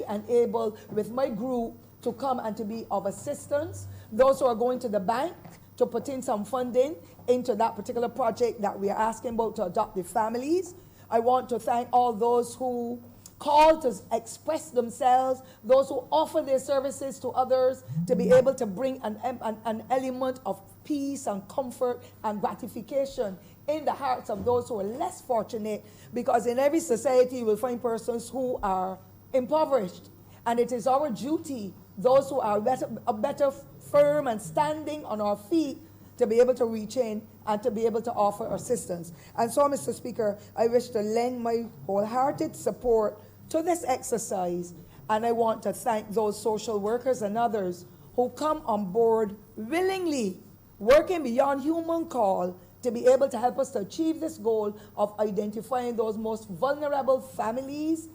and able with my group to come and to be of assistance. Those who are going to the bank to put in some funding into that particular project that we are asking about to adopt the families. I want to thank all those who call to express themselves, those who offer their services to others to be able to bring an element of peace and comfort and gratification in the hearts of those who are less fortunate, because in every society you will find persons who are impoverished, and it is our duty, those who are better firm and standing on our feet, to be able to reach in and to be able to offer assistance. And so, Mr. Speaker, I wish to lend my wholehearted support to this exercise, and I want to thank those social workers and others who come on board willingly, working beyond human call to be able to help us to achieve this goal of identifying those most vulnerable families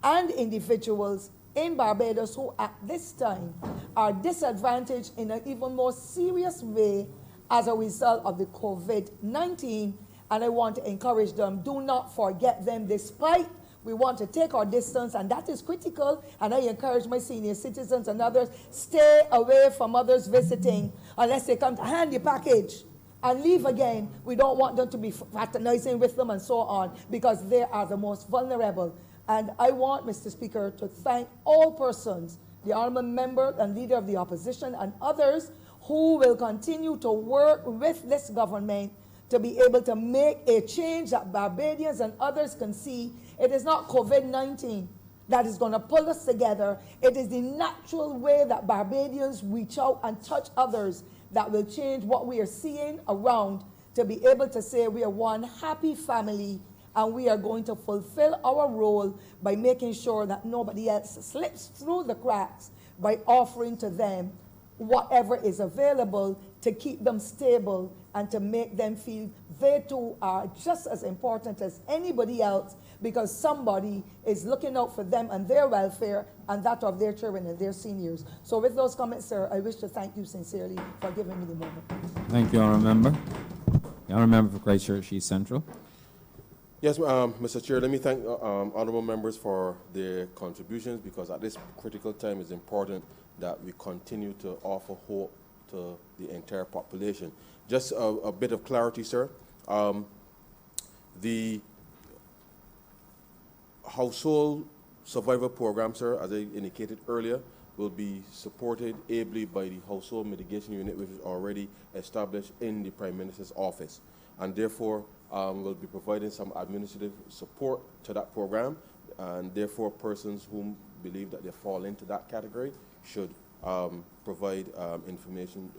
and individuals in Barbados who at this time are disadvantaged in an even more serious way as a result of the COVID-19, and I want to encourage them, do not forget them, despite we want to take our distance, and that is critical, and I encourage my senior citizens and others, stay away from others visiting unless they come to hand the package and leave again. We don't want them to be fraternizing with them and so on, because they are the most vulnerable. And I want, Mr. Speaker, to thank all persons, the honorable member and leader of the opposition and others who will continue to work with this government to be able to make a change that Barbadians and others can see. It is not COVID-19 that is going to pull us together. It is the natural way that Barbadians reach out and touch others that will change what we are seeing around, to be able to say we are one happy family, and we are going to fulfill our role by making sure that nobody else slips through the cracks, by offering to them whatever is available to keep them stable and to make them feel they too are just as important as anybody else, because somebody is looking out for them and their welfare and that of their children and their seniors. So with those comments, sir, I wish to thank you sincerely for giving me the moment. Thank you, Honourable Member. The Honourable Member for Christchurch East Central. Yes, Mr. Chair, let me thank honourable members for their contributions, because at this critical time it's important that we continue to offer hope to the entire population. Just a bit of clarity, sir. The Household Survival Program, sir, as I indicated earlier, will be supported ably by the Household Mitigation Unit, which is already established in the Prime Minister's office. And therefore, we'll be providing some administrative support to that program, and therefore persons whom believe that they fall into that category should provide information,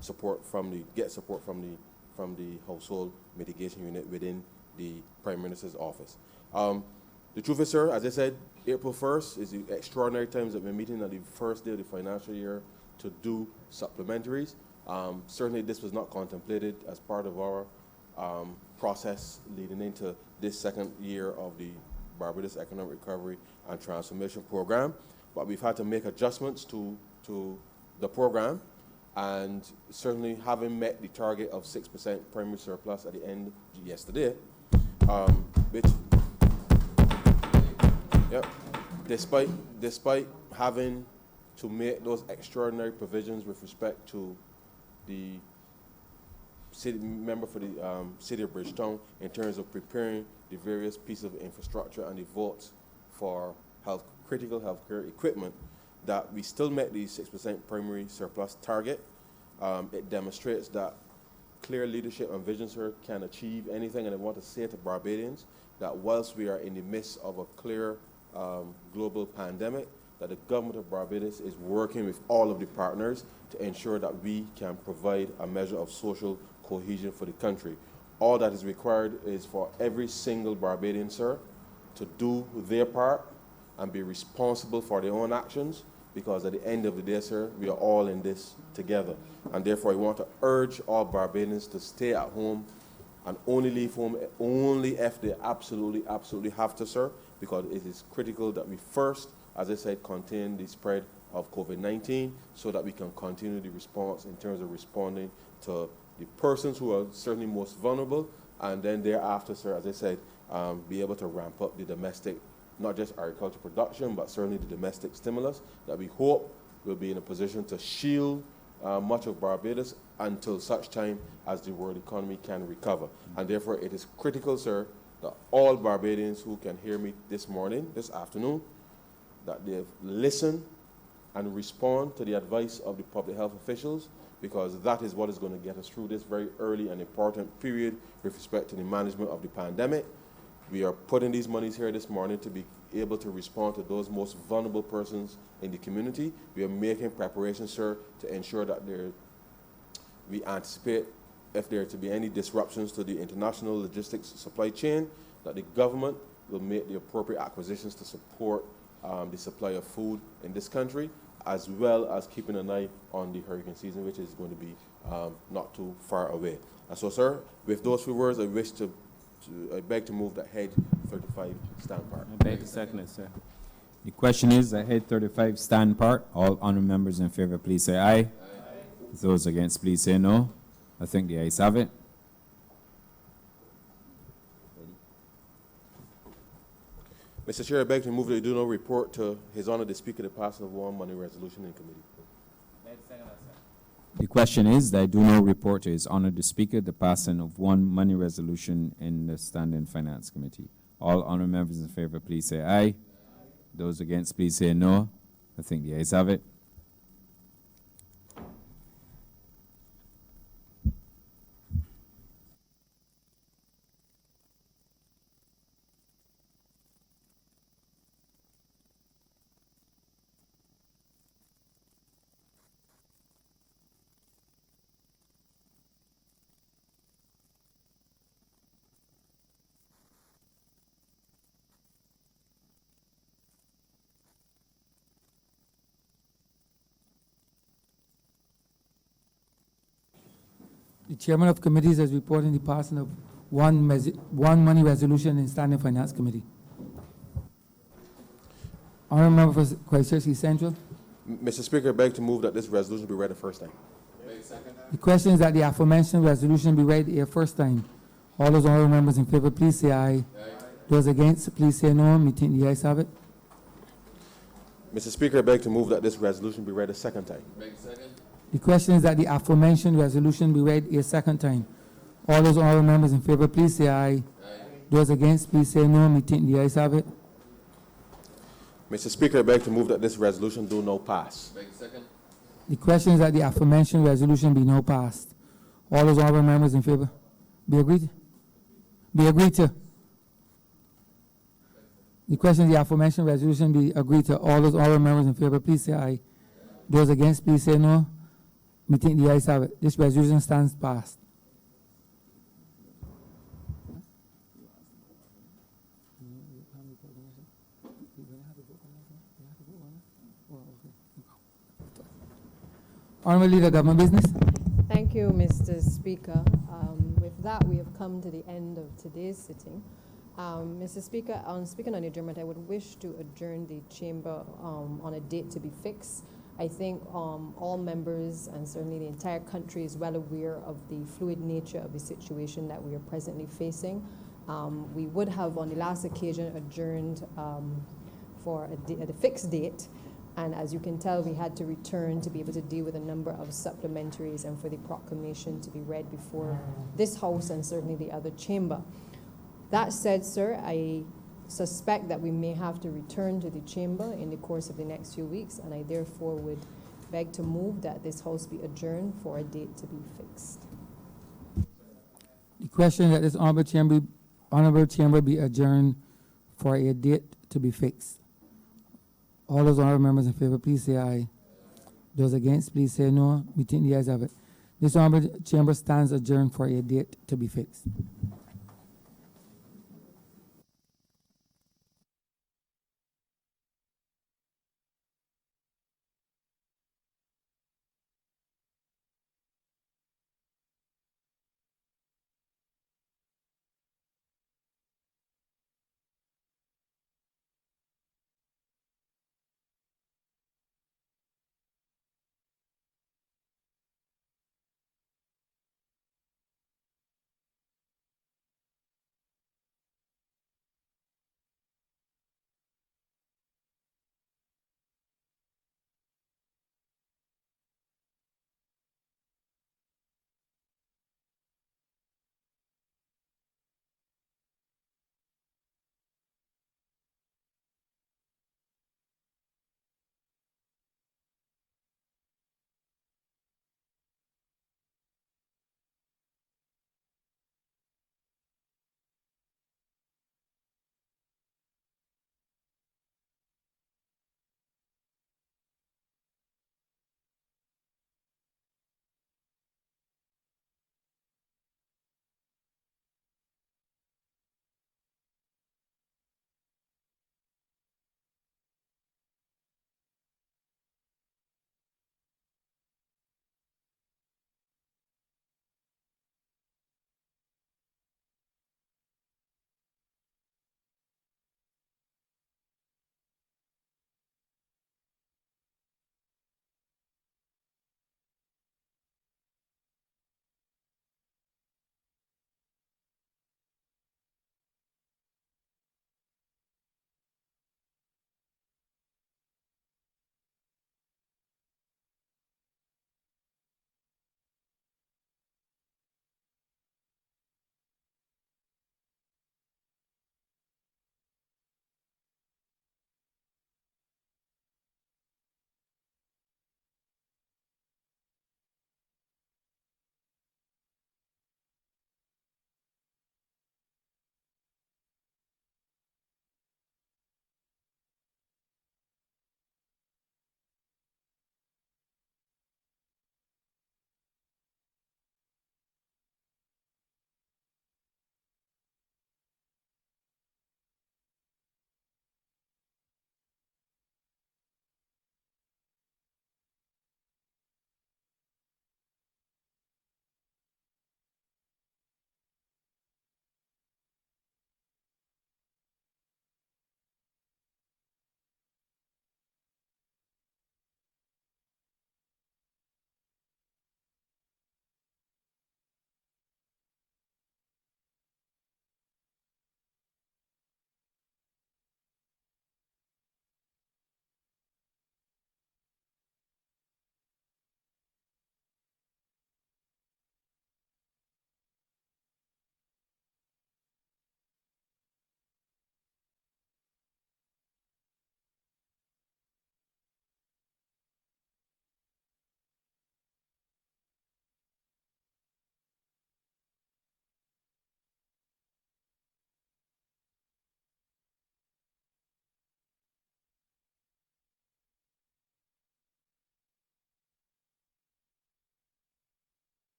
support from the Household Mitigation Unit within the Prime Minister's office. The truth is, sir, as I said, April 1st is the extraordinary times that we're meeting on the first day of the financial year to do supplementaries. Certainly this was not contemplated as part of our process leading into this second year of the Barbados Economic Recovery and Transformation Program, but we've had to make adjustments to the program, and certainly having met the target of 6% primary surplus at the end yesterday, which, yep, despite having to make those extraordinary provisions with respect to the city member for the city of Bridgetown in terms of preparing the various pieces of infrastructure and the votes for critical healthcare equipment, that we still met the 6% primary surplus target. It demonstrates that clear leadership and vision, sir, can achieve anything. And I want to say to Barbadians that whilst we are in the midst of a clear global pandemic, that the government of Barbados is working with all of the partners to ensure that we can provide a measure of social cohesion for the country. All that is required is for every single Barbadian, sir, to do their part and be responsible for their own actions, because at the end of the day, sir, we are all in this together. And therefore, I want to urge all Barbadians to stay at home and only leave home only if they absolutely have to, sir, because it is critical that we first, as I said, contain the spread of COVID-19 so that we can continue the response in terms of responding to the persons who are certainly most vulnerable, and then thereafter, sir, as I said, be able to ramp up the domestic not just agriculture production, but certainly the domestic stimulus that we hope will be in a position to shield much of Barbados until such time as the world economy can recover. And therefore, it is critical, sir, that all Barbadians who can hear me this morning, this afternoon, that they've listened and respond to the advice of the public health officials, because that is what is going to get us through this very early and important period with respect to the management of the pandemic. We are putting these monies here this morning to be able to respond to those most vulnerable persons in the community. We are making preparations, sir, to ensure that we anticipate if there are to be any disruptions to the international logistics supply chain, that the government will make the appropriate acquisitions to support the supply of food in this country, as well as keeping an eye on the hurricane season, which is going to be not too far away. And so, sir, with those few words, I beg to move that Head 35 stand part. I beg to second it, sir. The question is, Head 35 stand part. All honourable members in favour, please say aye. Those against, please say no. I think the ayes have it. Mr. Chair, I beg to move that you do no report to His Honour the Speaker the passing of one money resolution in committee. The question is that I do no report to His Honour the Speaker the passing of one money resolution in the Standing Finance Committee. All honourable members in favour, please say aye. Those against, please say no. I think the ayes have it. The chairman of committees has reported the passing of one money resolution in Standing Finance Committee. Honourable member for Christchurch Central. Mr. Speaker, I beg to move that this resolution be read the first time. The question is that the aforementioned resolution be read a first time. All those honourable members in favour, please say aye. Those against, please say no. Me think the ayes have it. Mr. Speaker, I beg to move that this resolution be read a second time. The question is that the aforementioned resolution be read a second time. All those honourable members in favour, please say aye. Those against, please say no. Me think the ayes have it. Mr. Speaker, I beg to move that this resolution do no pass. The question is that the aforementioned resolution be no passed. All those honourable members in favour, be agreed? Be agreed to. The question is the aforementioned resolution be agreed to. All those honourable members in favour, please say aye. Those against, please say no. Me think the ayes have it. This resolution stands passed. Honourable Leader, Government Business. Thank you, Mr. Speaker. With that, we have come to the end of today's sitting. Mr. Speaker, speaking on adjournment, I would wish to adjourn the chamber on a date to be fixed. I think all members and certainly the entire country is well aware of the fluid nature of the situation that we are presently facing. We would have on the last occasion adjourned for a fixed date, and as you can tell, we had to return to be able to deal with a number of supplementaries and for the proclamation to be read before this House and certainly the other chamber. That said, sir, I suspect that we may have to return to the chamber in the course of the next few weeks, and I therefore would beg to move that this House be adjourned for a date to be fixed. The question that this honourable chamber be adjourned for a date to be fixed. All those honourable members in favour, please say aye. Those against, please say no. We think the ayes have it. This honourable chamber stands adjourned for a date to be fixed.